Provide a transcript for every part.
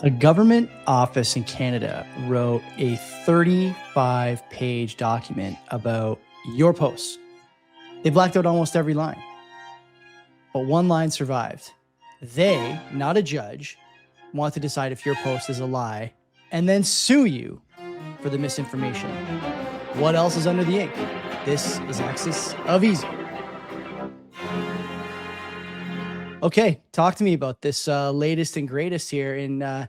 A government office in Canada wrote a 35-page document about your posts. They blacked out almost every line, but one line survived. They, not a judge, want to decide if your post is a lie and then sue you for the misinformation. What else is under the ink? This is AxisOfEasy. Okay, talk to me about this latest and greatest here in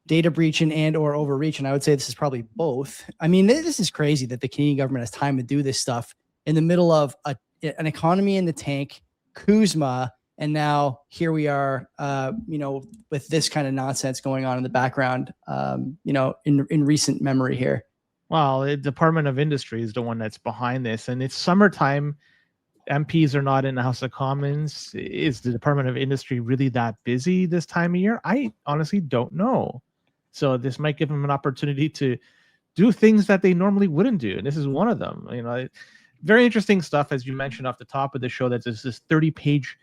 data breach and or overreach. And I would say this is probably both. I mean, this is crazy that the Canadian government has time to do this stuff in the middle of an economy in the tank, Kuzma, and now here we are, with this kind of nonsense going on in the background, in recent memory here. Well, the Department of Industry is the one that's behind this, and it's summertime. MPs are not in the House of Commons. Is the Department of Industry really that busy this time of year? I honestly don't know. So this might give them an opportunity to do things that they normally wouldn't do, and this is one of them. Very interesting stuff, as you mentioned off the top of the show, that there's this 30-page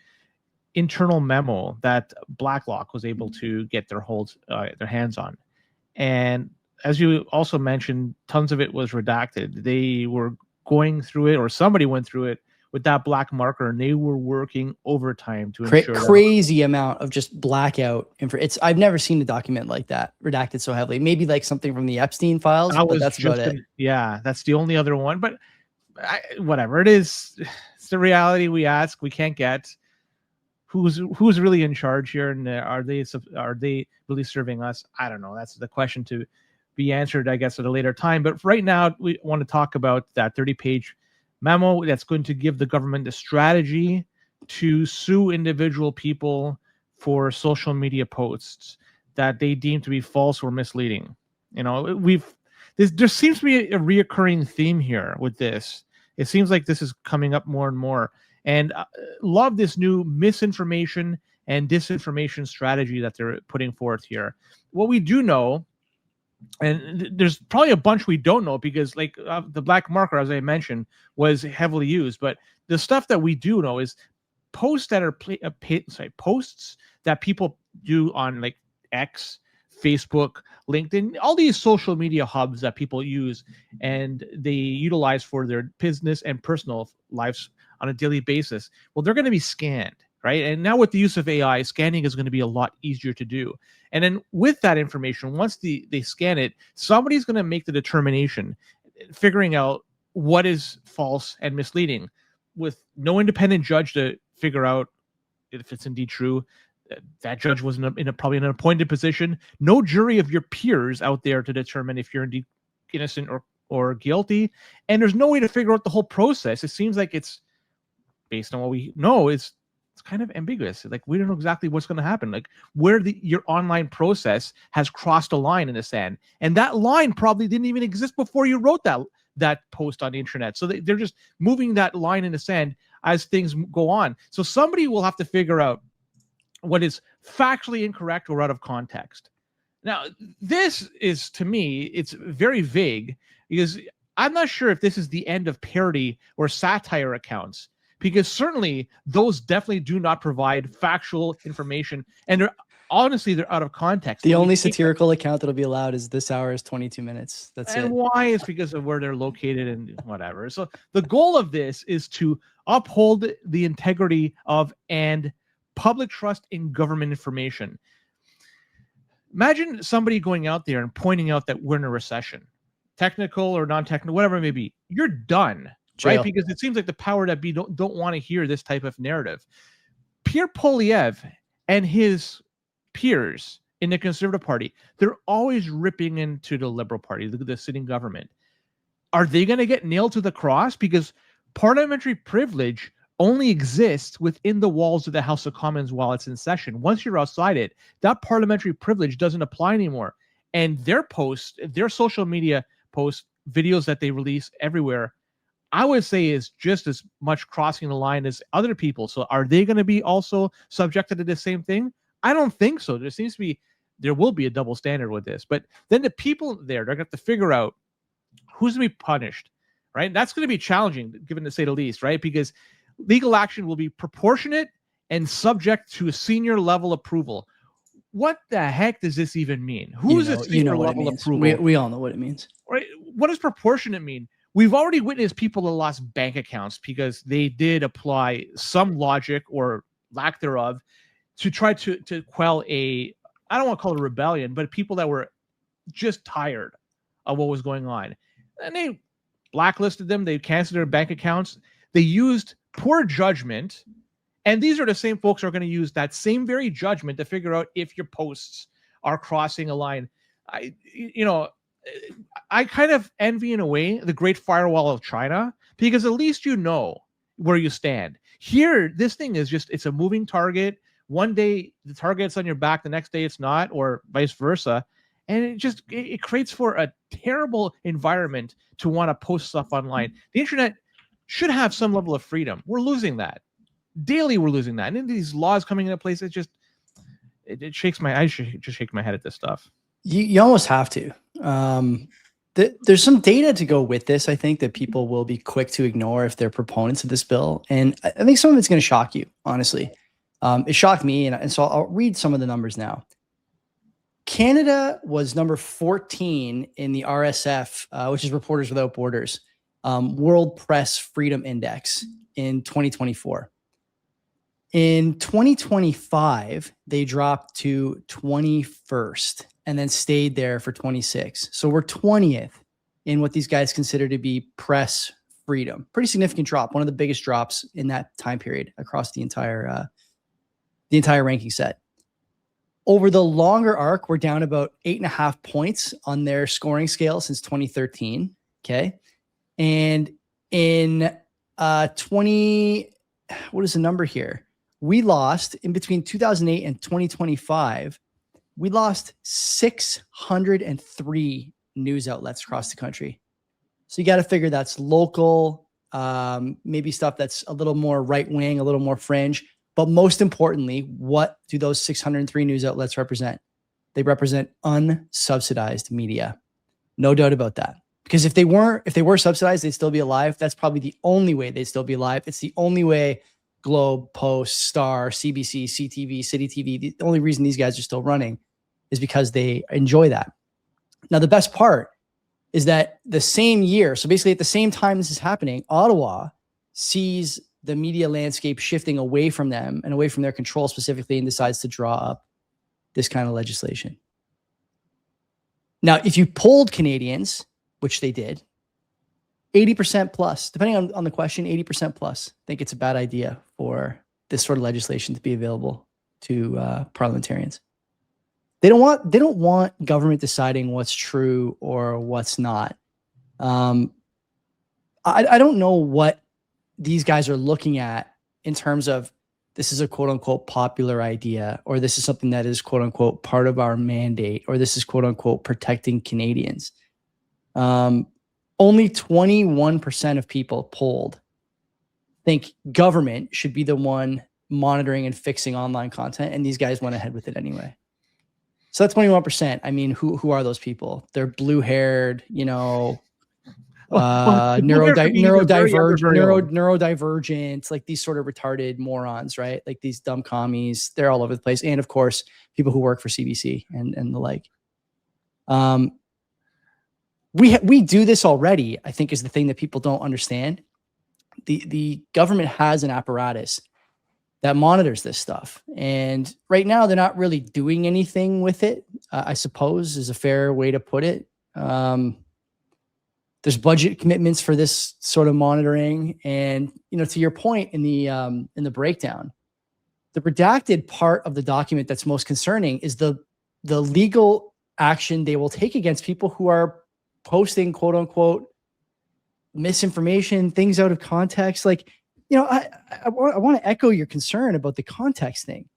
internal memo that Blacklock was able to get their hands on. And as you also mentioned, tons of it was redacted. They were going through it, or somebody went through it with that black marker, and they were working overtime to ensure crazy amount of just blackout info. I've never seen a document like that redacted so heavily. Maybe like something from the Epstein files, but that's about it. Yeah, that's the only other one. But whatever it is, it's the reality we ask. We can't get who's really in charge here, and are they really serving us? I don't know. That's the question to be answered, I guess, at a later time. But right now, we want to talk about that 30-page memo that's going to give the government the strategy to sue individual people for social media posts that they deem to be false or misleading. There seems to be a reoccurring theme here with this. It seems like this is coming up more and more. And love this new misinformation and disinformation strategy that they're putting forth here. What we do know, and there's probably a bunch we don't know, because the black marker, as I mentioned, was heavily used. But the stuff that we do know is posts that are posts that people do on like X, Facebook, LinkedIn, all these social media hubs that people use and they utilize for their business and personal lives on a daily basis. Well, they're going to be scanned, right? And now with the use of AI, scanning is going to be a lot easier to do. And then with that information, once they scan it, somebody's going to make the determination, figuring out what is false and misleading, with no independent judge to figure out if it's indeed true. That judge was probably in an appointed position. No jury of your peers out there to determine if you're indeed innocent or guilty. And there's no way to figure out the whole process. It seems like it's, based on what we know, it's kind of ambiguous. Like, we don't know exactly what's going to happen. Like, where your online process has crossed a line in the sand, and that line probably didn't even exist before you wrote that post on the internet. So they're just moving that line in the sand as things go on. So somebody will have to figure out what is factually incorrect or out of context. Now, this is, to me, it's very vague, because I'm not sure if this is the end of parody or satire accounts, because certainly those definitely do not provide factual information, and they're out of context. The only satirical account that'll be allowed is This Hour is 22 minutes. That's it. And why? It's because of where they're located and whatever. So the goal of this is to uphold the integrity of and public trust in government information. Imagine somebody going out there and pointing out that we're in a recession, technical or non-technical, whatever it may be. You're done. Jail. Right? Because it seems like the power that be don't want to hear this type of narrative. Pierre Poilievre and his peers in the Conservative Party, they're always ripping into the Liberal Party, the sitting government. Are they going to get nailed to the cross? Because parliamentary privilege only exists within the walls of the House of Commons while it's in session. Once you're outside it, that parliamentary privilege doesn't apply anymore. And their posts, their social media posts, videos that they release everywhere, I would say is just as much crossing the line as other people. So are they going to be also subjected to the same thing? I don't think so. There will be a double standard with this. But then the people there, they're going to have to figure out who's going to be punished, right? That's going to be challenging, given to say the least, right? Because legal action will be proportionate and subject to a senior level approval. what the heck does this even mean? Who's a senior what it level means. approval? We all know what it means. Right? What does proportionate mean? We've already witnessed people that lost bank accounts because they did apply some logic or lack thereof to try to quell a, I don't want to call it a rebellion, but people that were just tired of what was going on. And they blacklisted them. They canceled their bank accounts. They used poor judgment. And these are the same folks who are going to use that same very judgment to figure out if your posts are crossing a line. I kind of envy in a way the Great Firewall of China, because at least you know where you stand. Here, this thing is just, it's a moving target. One day the target's on your back, the next day it's not, or vice versa. And it creates for a terrible environment to want to post stuff online. The internet should have some level of freedom. We're losing that. Daily we're losing that. And these laws coming into place, it shakes my, I just shake my head at this stuff. You almost have to. There's some data to go with this, I think, that people will be quick to ignore if they're proponents of this bill. And I think some of it's going to shock you, honestly. It shocked me, and so I'll read some of the numbers now. Canada was number 14 in the RSF, which is Reporters Without Borders, World Press Freedom Index in 2024. In 2025, they dropped to 21st and then stayed there for 26. So we're 20th in what these guys consider to be press freedom. Pretty significant drop, one of the biggest drops in that time period across the entire ranking set. Over the longer arc, we're down about 8.5 points on their scoring scale since 2013. Okay. And in what is the number here? We lost in between 2008 and 2025. We lost 603 news outlets across the country. So you got to figure that's local, maybe stuff that's a little more right wing, a little more fringe. But most importantly, what do those 603 news outlets represent? They represent unsubsidized media. No doubt about that. Because if they were subsidized, they'd still be alive. That's probably the only way they'd still be alive. It's the only way Globe, Post, Star, CBC, CTV, City TV, the only reason these guys are still running is because they enjoy that. Now, the best part is that the same year, so basically at the same time this is happening, Ottawa sees the media landscape shifting away from them and away from their control specifically, and decides to draw up this kind of legislation. Now, if you polled Canadians, which they did, 80% plus, depending on the question, 80% plus think it's a bad idea for this sort of legislation to be available to parliamentarians. They don't want government deciding what's true or what's not. I don't know what these guys are looking at in terms of this is a quote unquote popular idea, or this is something that is quote unquote part of our mandate, or this is quote unquote protecting Canadians. Only 21% of people polled think government should be the one monitoring and fixing online content, and these guys went ahead with it anyway. So that's 21%. I mean, who are those people? They're blue-haired, neurodivergent, like these sort of retarded morons, right? Like these dumb commies. They're all over the place, and of course, people who work for CBC and the like. We do this already, I think, is the thing that people don't understand. The government has an apparatus that monitors this stuff. And right now, they're not really doing anything with it, I suppose, is a fair way to put it. There's budget commitments for this sort of monitoring. And, to your point in the breakdown, the redacted part of the document that's most concerning is the legal action they will take against people who are posting quote unquote misinformation, things out of context. Like, I want to echo your concern about the context thing.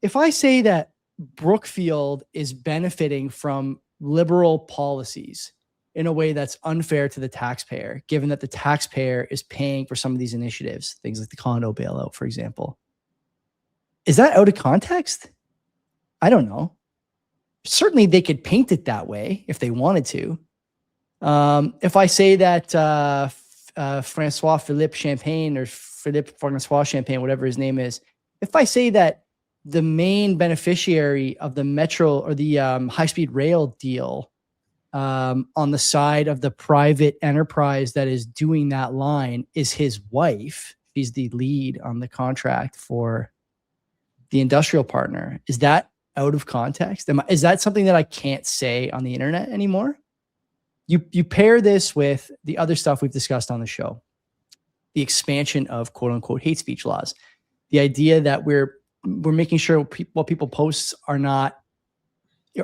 If I say that Brookfield is benefiting from liberal policies in a way that's unfair to the taxpayer, given that the taxpayer is paying for some of these initiatives, things like the condo bailout, for example, is that out of context? I don't know. Certainly they could paint it that way if they wanted to. If I say that Francois Philippe Champagne, or Philippe Francois Champagne, whatever his name is, if I say that the main beneficiary of the metro or the high-speed rail deal on the side of the private enterprise that is doing that line is his wife. She's the lead on the contract for the industrial partner. Is that out of context? Is that something that I can't say on the internet anymore? You pair this with the other stuff we've discussed on the show, the expansion of quote unquote hate speech laws, the idea that we're making sure what people post are not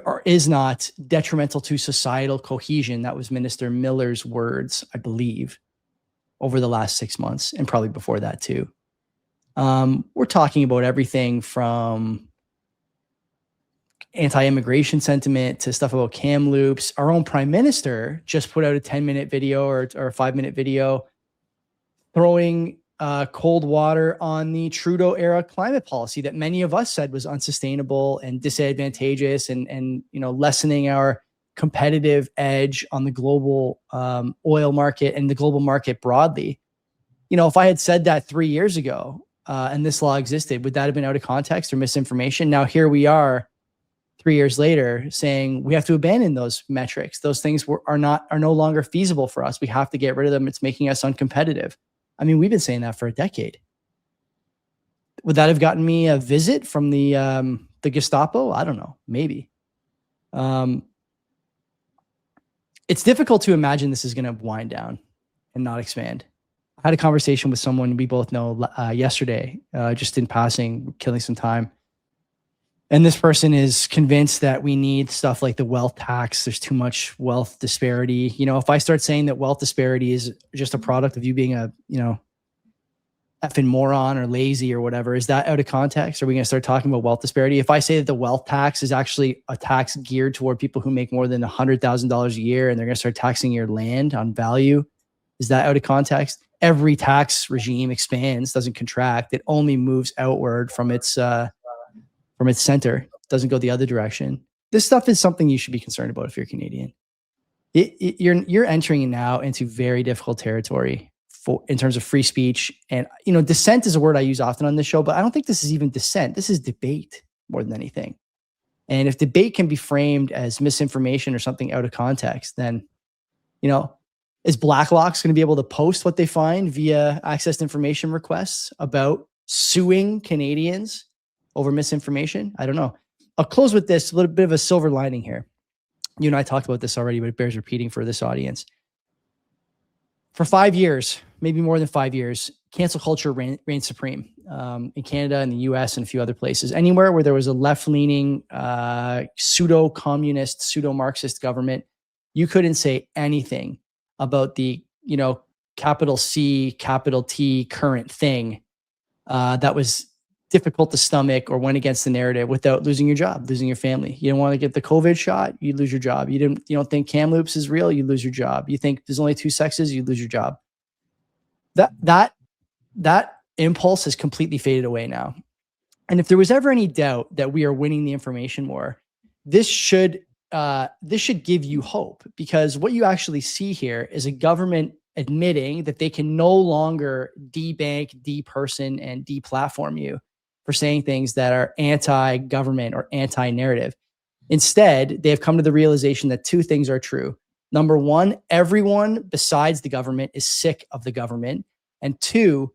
or is not detrimental to societal cohesion. That was Minister Miller's words, I believe, over the last 6 months and probably before that too. We're talking about everything from anti-immigration sentiment to stuff about cam loops. Our own prime minister just put out a 10-minute video or a 5-minute video throwing cold water on the Trudeau era climate policy that many of us said was unsustainable and disadvantageous and lessening our competitive edge on the global oil market and the global market broadly. If I had said that 3 years ago and this law existed, would that have been out of context or misinformation? Now here we are 3 years later saying we have to abandon those metrics. Those things are no longer feasible for us. We have to get rid of them. It's making us uncompetitive. I mean, we've been saying that for a decade. Would that have gotten me a visit from the Gestapo? I don't know. Maybe. It's difficult to imagine this is going to wind down and not expand. I had a conversation with someone we both know yesterday, just in passing, killing some time. And this person is convinced that we need stuff like the wealth tax. There's too much wealth disparity. If I start saying that wealth disparity is just a product of you being a, effing moron or lazy or whatever, is that out of context? Are we going to start talking about wealth disparity? If I say that the wealth tax is actually a tax geared toward people who make more than $100,000 a year and they're going to start taxing your land on value, is that out of context? Every tax regime expands, doesn't contract. It only moves outward from its center, doesn't go the other direction. This stuff is something you should be concerned about if you're Canadian. You're entering now into very difficult territory in terms of free speech. And, dissent is a word I use often on this show, but I don't think this is even dissent. This is debate more than anything. And if debate can be framed as misinformation or something out of context, then, is Blacklock's going to be able to post what they find via access information requests about suing Canadians over misinformation? I don't know. I'll close with this, a little bit of a silver lining here. You and I talked about this already, but it bears repeating for this audience. For 5 years, maybe more than 5 years, cancel culture reigned supreme in Canada and the US and a few other places. Anywhere where there was a left-leaning, pseudo-communist, pseudo-Marxist government, you couldn't say anything about the, capital C, capital T current thing that was difficult to stomach or went against the narrative without losing your job, losing your family. You don't want to get the COVID shot, you lose your job. You don't think Kamloops is real, you lose your job. You think there's only two sexes, you lose your job. That impulse has completely faded away now. And if there was ever any doubt that we are winning the information war, this should give you hope, because what you actually see here is a government admitting that they can no longer debank, deperson, and deplatform you for saying things that are anti-government or anti-narrative. Instead, they have come to the realization that two things are true. Number one, everyone besides the government is sick of the government. And two,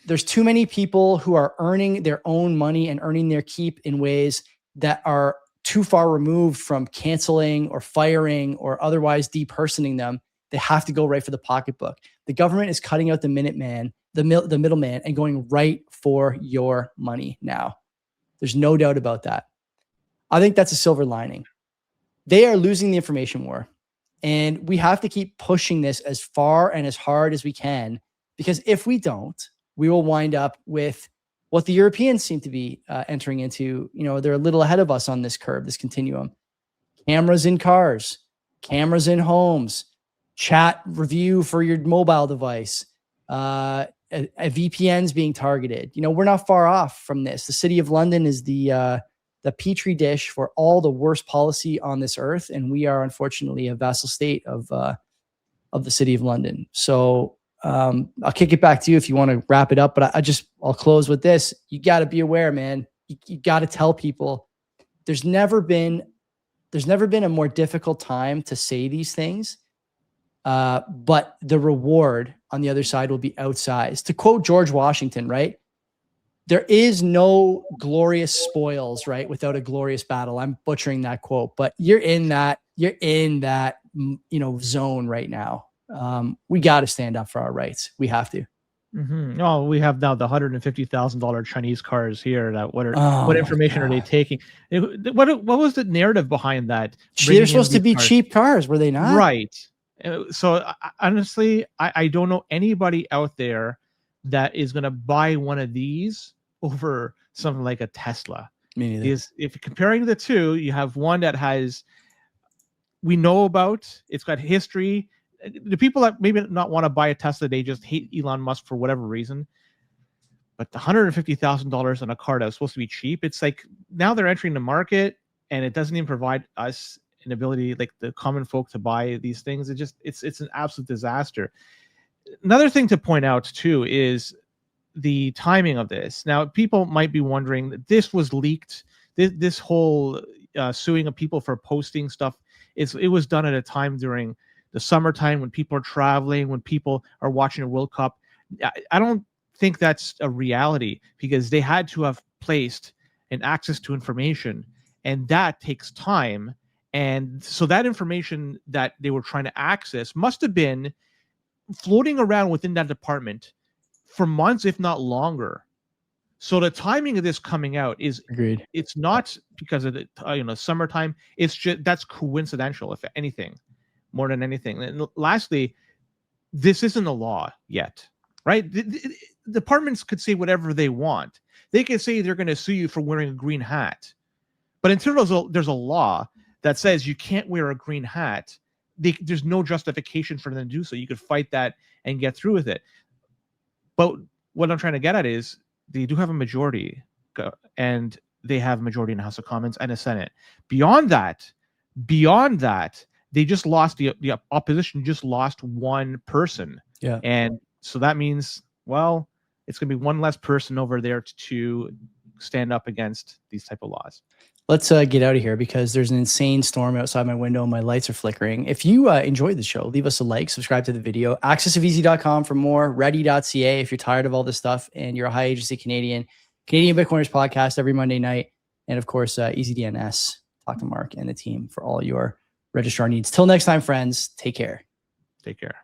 there's too many people who are earning their own money and earning their keep in ways that are too far removed from canceling or firing or otherwise depersoning them. They have to go right for the pocketbook. The government is cutting out the Minuteman, the middleman, and going right for your money now. There's no doubt about that. I think that's a silver lining. They are losing the information war, and we have to keep pushing this as far and as hard as we can, because if we don't, we will wind up with what the Europeans seem to be entering into. They're a little ahead of us on this curve, this continuum. Cameras in cars, cameras in homes, chat review for your mobile device, a VPNs being targeted. We're not far off from this. The City of London is the petri dish for all the worst policy on this earth, and we are unfortunately a vassal state of the City of London. So I'll kick it back to you if you want to wrap it up, but I'll close with this. You got to be aware, man. you got to tell people there's never been a more difficult time to say these things. But the reward on the other side will be outsized. To quote George Washington, right? There is no glorious spoils, right, without a glorious battle. I'm butchering that quote, but you're in that zone right now. We got to stand up for our rights. We have to. Mm-hmm. Oh, we have now the $150,000 Chinese cars here. What information are they taking? What was the narrative behind that? They're supposed to be cheap cars, were they not? Right. So honestly, I don't know anybody out there that is going to buy one of these over something like a Tesla. Me neither. If comparing the two, you have one that we know about, it's got history. The people that maybe not want to buy a Tesla, they just hate Elon Musk for whatever reason. But the $150,000 on a car that was supposed to be cheap, it's like now they're entering the market and it doesn't even provide us an ability, like the common folk, to buy these things. It's an absolute disaster. Another thing to point out too is the timing of this. Now, people might be wondering that this was leaked. This whole suing of people for posting stuff, it was done at a time during the summertime when people are traveling, when people are watching a World Cup. I don't think that's a reality, because they had to have placed an access to information, and that takes time. And so that information that they were trying to access must have been floating around within that department for months, if not longer. So the timing of this coming out is agreed. It's not because of the summertime. It's just that's coincidental, if anything, more than anything. And lastly, this isn't a law yet, right? The departments could say whatever they want. They could say they're going to sue you for wearing a green hat, but until there's a law that says you can't wear a green hat, there's no justification for them to do so. You could fight that and get through with it. But what I'm trying to get at is they do have a majority, and they have a majority in the House of Commons and the Senate. Beyond that, they just lost the opposition. Just lost one person. Yeah, and so that means, well, it's going to be one less person over there to stand up against these type of laws. Let's get out of here because there's an insane storm outside my window and my lights are flickering. If you enjoyed the show, leave us a like, subscribe to the video, AxisOfEasy.com for more, ready.ca if you're tired of all this stuff and you're a high agency Canadian Bitcoiners podcast every Monday night. And of course, EasyDNS. Talk to Mark and the team for all your registrar needs. Till next time, friends, take care. Take care.